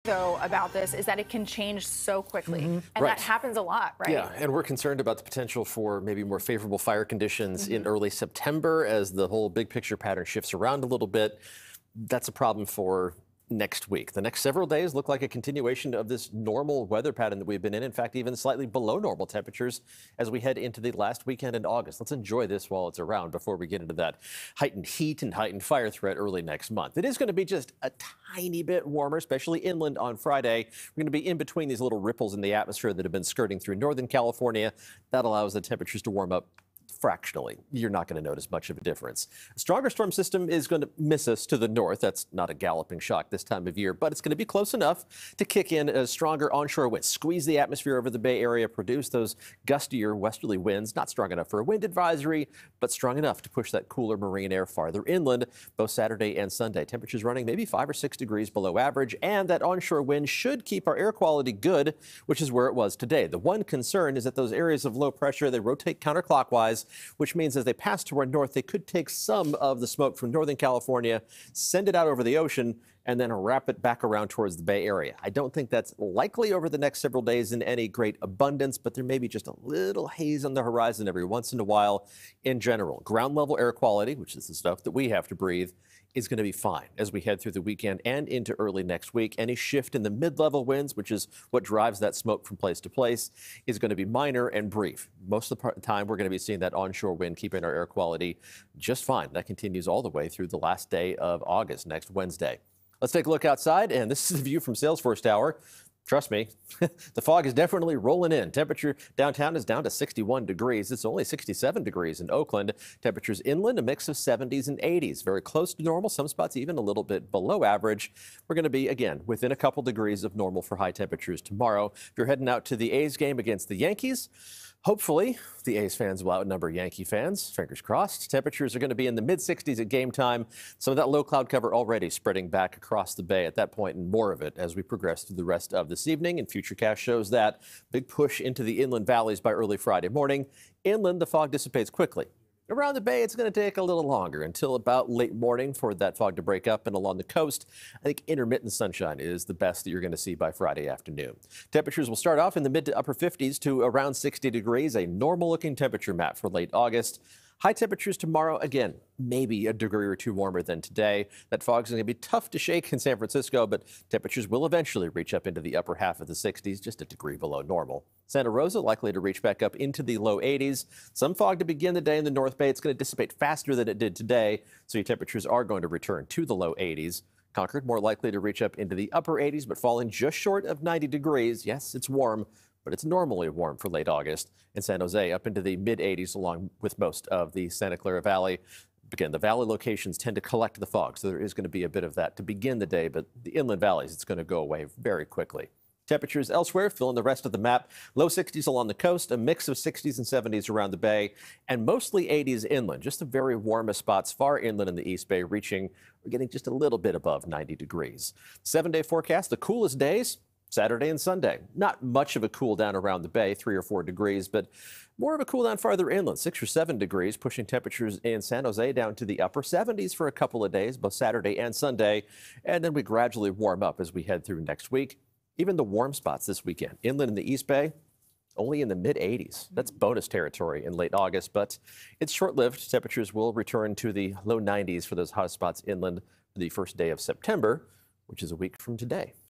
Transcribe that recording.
though, about this is that it can change so quickly. And Right. that happens a lot, right? Yeah, and we're concerned about the potential for maybe more favorable fire conditions in early September as the whole big picture pattern shifts around a little bit. That's a problem for next week. The next several days look like a continuation of this normal weather pattern that we've been in fact, even slightly below normal temperatures as we head into the last weekend in August. Let's enjoy this while it's around before we get into that heightened heat and heightened fire threat early next month. It is going to be just a tiny bit warmer, especially inland on Friday. We're going to be in between these little ripples in the atmosphere that have been skirting through Northern California. That allows the temperatures to warm up fractionally. You're not going to notice much of a difference. A stronger storm system is going to miss us to the north. That's not a galloping shock this time of year, but it's going to be close enough to kick in a stronger onshore wind, squeeze the atmosphere over the Bay Area, produce those gustier westerly winds. Not strong enough for a wind advisory, but strong enough to push that cooler marine air farther inland, both Saturday and Sunday. Temperatures running maybe 5 or 6 degrees below average, and that onshore wind should keep our air quality good, which is where it was today. The one concern is that those areas of low pressure, they rotate counterclockwise, which means as they pass to our north, they could take some of the smoke from Northern California, send it out over the ocean, and then wrap it back around towards the Bay Area. I don't think that's likely over the next several days in any great abundance, but there may be just a little haze on the horizon every once in a while. In general, ground level air quality, which is the stuff that we have to breathe, is going to be fine as we head through the weekend and into early next week. Any shift in the mid-level winds, which is what drives that smoke from place to place, is going to be minor and brief. Most of the time, we're going to be seeing that onshore wind keeping our air quality just fine. That continues all the way through the last day of August, next Wednesday. Let's take a look outside, and this is the view from Salesforce Tower. Trust me, the fog is definitely rolling in. Temperature downtown is down to 61 degrees. It's only 67 degrees in Oakland. Temperatures inland, a mix of 70s and 80s. Very close to normal, some spots even a little bit below average. We're going to be, again, within a couple degrees of normal for high temperatures tomorrow. If you're heading out to the A's game against the Yankees, hopefully the A's fans will outnumber Yankee fans. Fingers crossed. Temperatures are going to be in the mid-60s at game time. Some of that low cloud cover already spreading back across the bay at that point, and more of it as we progress through the rest of this evening. And Futurecast shows that big push into the inland valleys by early Friday morning. Inland, the fog dissipates quickly. Around the bay, it's going to take a little longer until about late morning for that fog to break up. And along the coast, I think intermittent sunshine is the best that you're going to see by Friday afternoon. Temperatures will start off in the mid to upper 50s to around 60 degrees, a normal looking temperature map for late August. High temperatures tomorrow, again, maybe a degree or two warmer than today. That fog is going to be tough to shake in San Francisco, but temperatures will eventually reach up into the upper half of the 60s, just a degree below normal. Santa Rosa likely to reach back up into the low 80s. Some fog to begin the day in the North Bay. It's going to dissipate faster than it did today, so your temperatures are going to return to the low 80s. Concord more likely to reach up into the upper 80s, but falling just short of 90 degrees. Yes, it's warm, but it's normally warm for late August. In San Jose, up into the mid-80s along with most of the Santa Clara Valley. Again, the valley locations tend to collect the fog, so there is going to be a bit of that to begin the day, but the inland valleys, it's going to go away very quickly. Temperatures elsewhere fill in the rest of the map. Low 60s along the coast, a mix of 60s and 70s around the bay, and mostly 80s inland. Just the very warmest spots far inland in the East Bay we're getting just a little bit above 90 degrees. 7-day forecast, the coolest days, Saturday and Sunday. Not much of a cool down around the bay, 3 or 4 degrees, but more of a cool down farther inland, 6 or 7 degrees, pushing temperatures in San Jose down to the upper 70s for a couple of days, both Saturday and Sunday. And then we gradually warm up as we head through next week. Even the warm spots this weekend, inland in the East Bay, only in the mid-80s. That's bonus territory in late August, but it's short-lived. Temperatures will return to the low 90s for those hot spots inland for the first day of September, which is a week from today.